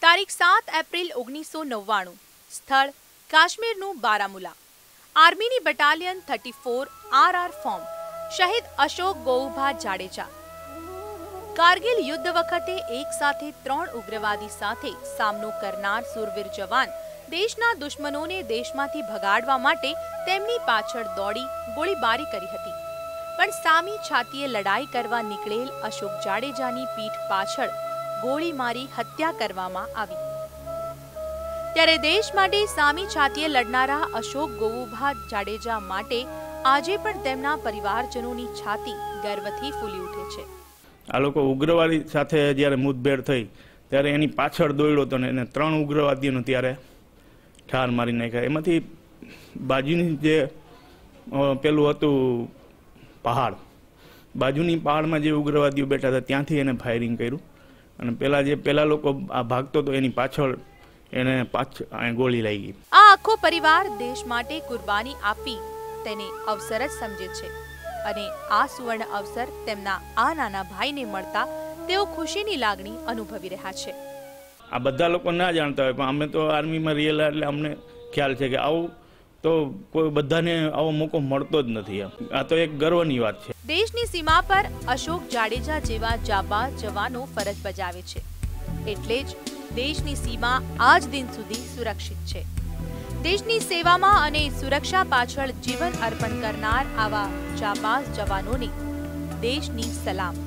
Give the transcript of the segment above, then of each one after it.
તારીખ 7 એપ્રિલ 1999 સ્થળ કાશ્મીરનું Baramulla આર્મીની battalion 34 RR form શહીદ અશોક ગોઉભા જાડેજા કારગિલ યુદ્ધ વખતે એક સાથે 3 ઉગ્રવાદી સાથે સામનો કરનાર સુરવીર જવાન દેશના દુશ્મનોને દેશમાંથી ભગાડવા માટે તેમની પાછળ દોડી ગોળીબારી કરી હતી પણ સામી છાતીએ લડાઈ કરવા નીકળેલ અશોક જાડેજાની પીઠ પાછળ ગોળી મારી હત્યા કરવામાં આવી ત્યારે દેશ માટે સામી છાતીએ લડનારા અશોક ગોઉભા જાડેજા માટે આજે પણ તેમના પરિવારજનોની છાતી ગર્વથી ફૂલી ઉઠે છે। આ લોકો ઉગ્રવાદી સાથે જ્યારે મુઠભેડ થઈ ત્યારે એની પાછળ દોડ્યો હતો ને એને 3 ઉગ્રવાદીઓને ત્યારે ઠાર મારી નાખ્યા। એમાંથી બાજુની જે પેલું હતું પહાડ બાજુની પહાડમાં જે ઉગ્રવાદીઓ બેઠા હતા ત્યાંથી એને ફાયરિંગ કર્યું અને પેલા લોકો આ ભાગતો તો એની પાછળ એને ગોળી લાગી। આ આખો પરિવાર દેશ માટે કુરબાની આપી તેને અવસર જ સમજે છે અને આ સુવર્ણ અવસર તેમના આ નાના ભાઈને મળતા તેઓ ખુશીની લાગણી અનુભવી રહ્યા છે। આ બધા લોકો ના જાણતા હોય પણ અમે તો આર્મીમાં રહેલા એટલે અમને ખ્યાલ છે કે આવું તો કોઈ બધાને આવો મોકો મળતો જ નથી। આ તો એક ગર્વની વાત છે। દેશની સીમા પર અશોક જાડેજા જેવા જાબાઝ જવાનો ફરજ બજાવે છે એટલે જ દેશની સીમા આજ દિન સુધી સુરક્ષિત છે। દેશની સેવામાં અને સુરક્ષા પાછળ જીવન અર્પણ કરનાર આવા જાબાઝ જવાનોને દેશની સલામ।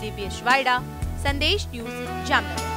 દિવ્યેશ વાયડા, સંદેશ ન્યૂઝ, જામનગર।